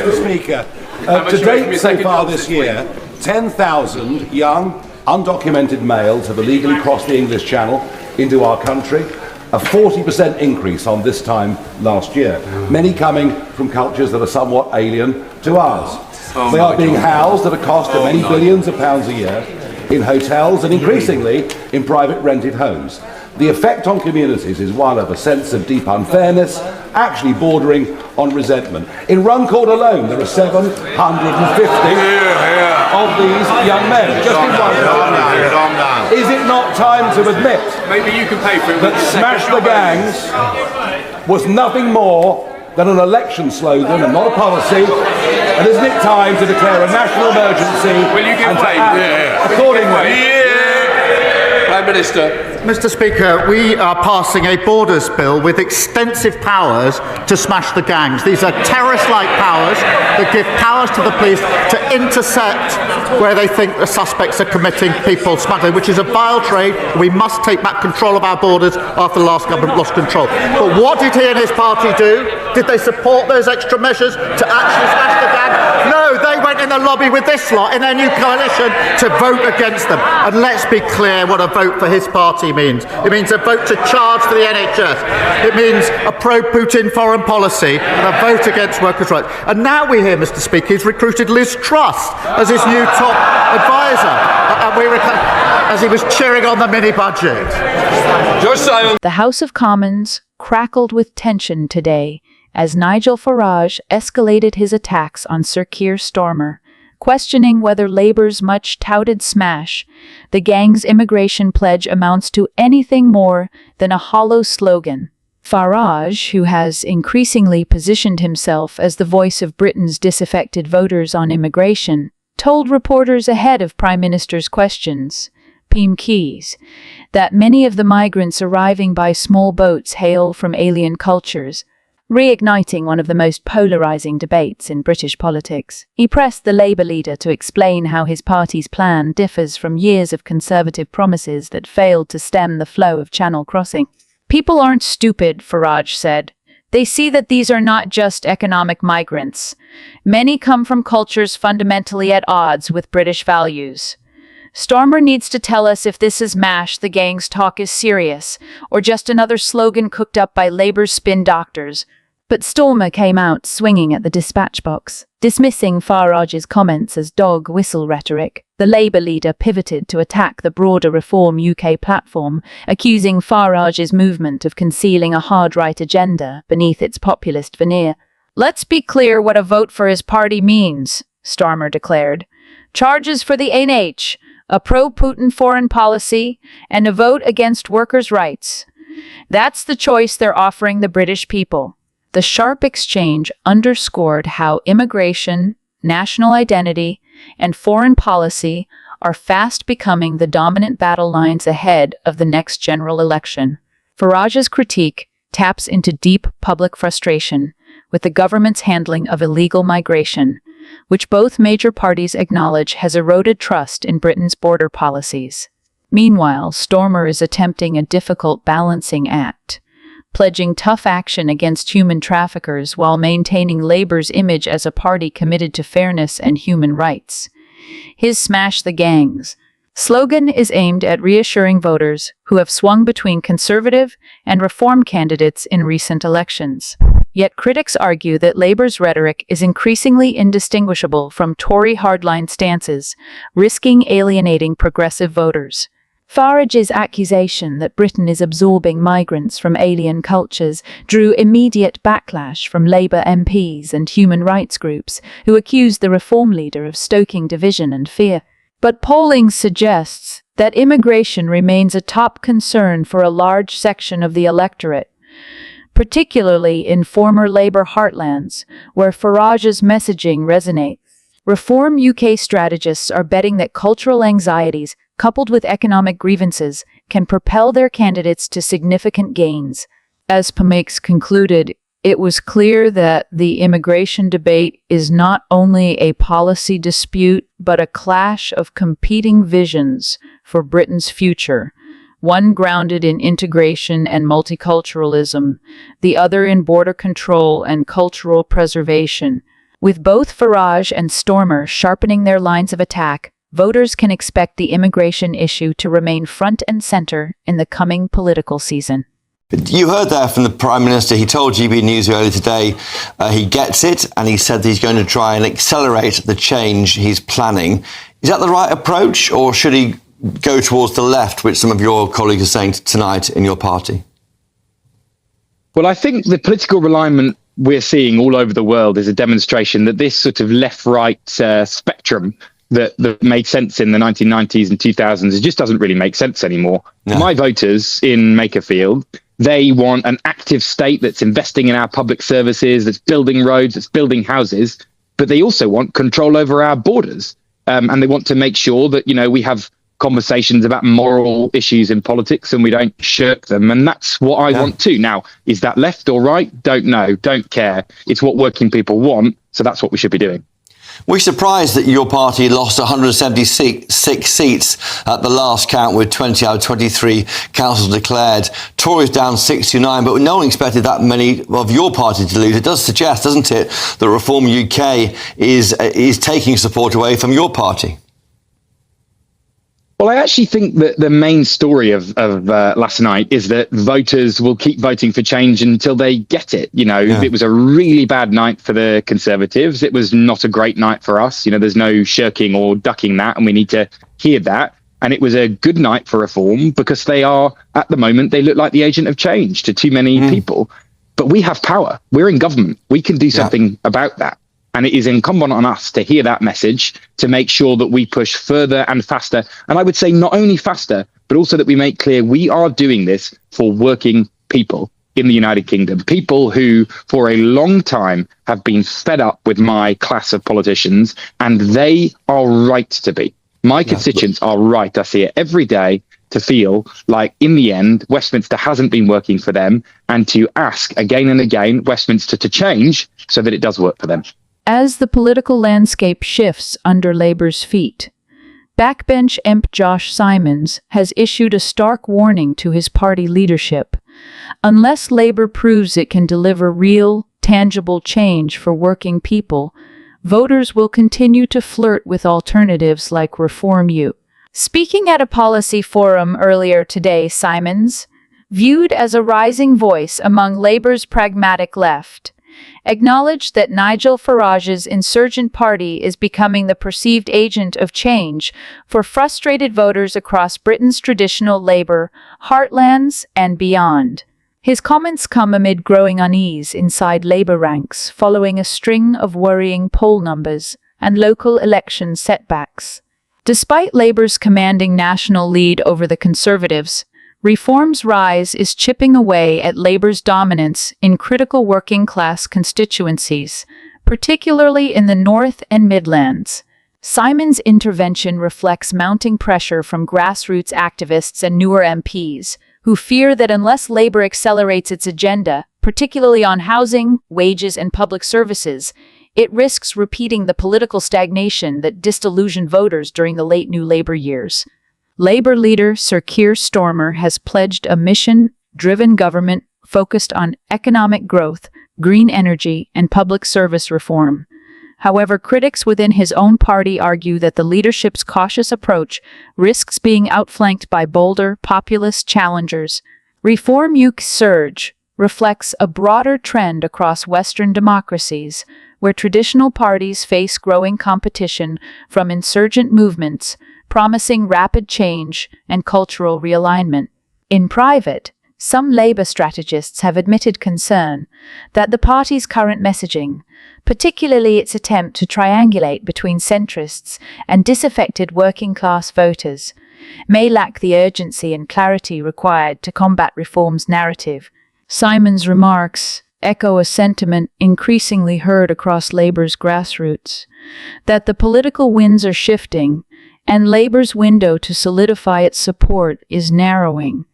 Mr. Speaker. To date, so far this year, 10,000 young, undocumented males have illegally crossed the English Channel into our country, a 40% increase on this time last year, many coming from cultures that are somewhat alien to ours. They are being housed at a cost of many billions of pounds a year in hotels and increasingly in private rented homes. The effect on communities is one of a sense of deep unfairness, actually bordering on resentment. In Runcorn alone, there are 750 of these young men. Just in Runcorn. Is it not time to admit that Smash the Gangs was nothing more than an election slogan and not a policy? And isn't it time to declare a national emergency and to act accordingly? Prime Minister. Mr. Speaker, we are passing a borders bill with extensive powers to smash the gangs. These are terrorist-like powers that give powers to the police to intercept where they think the suspects are committing people smuggling, which is a vile trade. We must take back control of our borders after the last government lost control. But what did he and his party do? Did they support those extra measures to actually smash the gang? No, they went in the lobby with this lot in their new coalition to vote against them. And let's be clear what a vote for his party means. It means a vote to charge for the NHS. It means a pro-Putin foreign policy and a vote against workers' rights. And now we hear, Mr. Speaker, he's recruited Liz Truss as his new top advisor, as he was cheering on the mini-budget. The House of Commons crackled with tension today as Nigel Farage escalated his attacks on Sir Keir Starmer, questioning whether Labour's much-touted smash, the gang's immigration pledge, amounts to anything more than a hollow slogan. Farage, who has increasingly positioned himself as the voice of Britain's disaffected voters on immigration, told reporters ahead of Prime Minister's questions, PMQs, that many of the migrants arriving by small boats hail from alien cultures, reigniting one of the most polarising debates in British politics. He pressed the Labour leader to explain how his party's plan differs from years of Conservative promises that failed to stem the flow of Channel crossing. People aren't stupid, Farage said. They see that these are not just economic migrants. Many come from cultures fundamentally at odds with British values. Starmer needs to tell us if this is MASH, the gang's talk is serious, or just another slogan cooked up by Labour's spin doctors. But Starmer came out swinging at the dispatch box, dismissing Farage's comments as dog whistle rhetoric. The Labour leader pivoted to attack the broader Reform UK platform, accusing Farage's movement of concealing a hard-right agenda beneath its populist veneer. "Let's be clear what a vote for his party means," Starmer declared. "Charges for the NH, a pro-Putin foreign policy, and a vote against workers' rights. That's the choice they're offering the British people." The sharp exchange underscored how immigration, national identity, and foreign policy are fast becoming the dominant battle lines ahead of the next general election. Farage's critique taps into deep public frustration with the government's handling of illegal migration, which both major parties acknowledge has eroded trust in Britain's border policies. Meanwhile, Starmer is attempting a difficult balancing act, pledging tough action against human traffickers while maintaining Labour's image as a party committed to fairness and human rights. His Smash the Gangs slogan is aimed at reassuring voters who have swung between Conservative and Reform candidates in recent elections. Yet critics argue that Labour's rhetoric is increasingly indistinguishable from Tory hardline stances, risking alienating progressive voters. Farage's accusation that Britain is absorbing migrants from alien cultures drew immediate backlash from Labour MPs and human rights groups who accused the Reform leader of stoking division and fear. But polling suggests that immigration remains a top concern for a large section of the electorate, particularly in former Labour heartlands, where Farage's messaging resonates. Reform UK strategists are betting that cultural anxieties, coupled with economic grievances, can propel their candidates to significant gains. As PMQs concluded, it was clear that the immigration debate is not only a policy dispute, but a clash of competing visions for Britain's future. One grounded in integration and multiculturalism, the other in border control and cultural preservation. With both Farage and Starmer sharpening their lines of attack, voters can expect the immigration issue to remain front and center in the coming political season. You heard there from the Prime Minister. He told GB News earlier today he gets it, and he said that he's going to try and accelerate the change he's planning. Is that the right approach, or should he go towards the left, which some of your colleagues are saying tonight in your party? Well, I think the political alignment we're seeing all over the world is a demonstration that this sort of left-right spectrum that made sense in the 1990s and 2000s, it just doesn't really make sense anymore. No. My voters in Makerfield, they want an active state that's investing in our public services, that's building roads, that's building houses, but they also want control over our borders. And they want to make sure that, we have conversations about moral issues in politics and we don't shirk them. And that's what I want too. Now, is that left or right? Don't know, don't care. It's what working people want. So that's what we should be doing. We're surprised that your party lost 176 seats at the last count, with 20 out of 23 councils declared. Tories down 69, but no one expected that many of your party to lose. It does suggest, doesn't it, that Reform UK is taking support away from your party? Well, I actually think that the main story of last night is that voters will keep voting for change until they get it. It was a really bad night for the Conservatives. It was not a great night for us. There's no shirking or ducking that, and we need to hear that. And it was a good night for Reform because they are, at the moment, they look like the agent of change to too many people. But we have power. We're in government. We can do something about that. And it is incumbent on us to hear that message, to make sure that we push further and faster. And I would say not only faster, but also that we make clear we are doing this for working people in the United Kingdom. People who, for a long time, have been fed up with my class of politicians, and they are right to be. My constituents are right. I see it every day, to feel like, in the end, Westminster hasn't been working for them, and to ask again and again Westminster to change so that it does work for them. As the political landscape shifts under Labour's feet, backbench MP Josh Simons has issued a stark warning to his party leadership. Unless Labour proves it can deliver real, tangible change for working people, voters will continue to flirt with alternatives like Reform U. Speaking at a policy forum earlier today, Simons, viewed as a rising voice among Labour's pragmatic left, acknowledged that Nigel Farage's insurgent party is becoming the perceived agent of change for frustrated voters across Britain's traditional Labour heartlands and beyond. His comments come amid growing unease inside Labour ranks following a string of worrying poll numbers and local election setbacks. Despite Labour's commanding national lead over the Conservatives, Reform's rise is chipping away at Labour's dominance in critical working-class constituencies, particularly in the North and Midlands. Simon's intervention reflects mounting pressure from grassroots activists and newer MPs, who fear that unless Labour accelerates its agenda, particularly on housing, wages, and public services, it risks repeating the political stagnation that disillusioned voters during the late New Labour years. Labour leader Sir Keir Starmer has pledged a mission-driven government focused on economic growth, green energy, and public service reform. However, critics within his own party argue that the leadership's cautious approach risks being outflanked by bolder, populist challengers. Reform UK's surge reflects a broader trend across Western democracies, where traditional parties face growing competition from insurgent movements, promising rapid change and cultural realignment. In private, some Labour strategists have admitted concern that the party's current messaging, particularly its attempt to triangulate between centrists and disaffected working-class voters, may lack the urgency and clarity required to combat Reform's narrative. Simon's remarks echo a sentiment increasingly heard across Labour's grassroots, that the political winds are shifting and Labour's window to solidify its support is narrowing.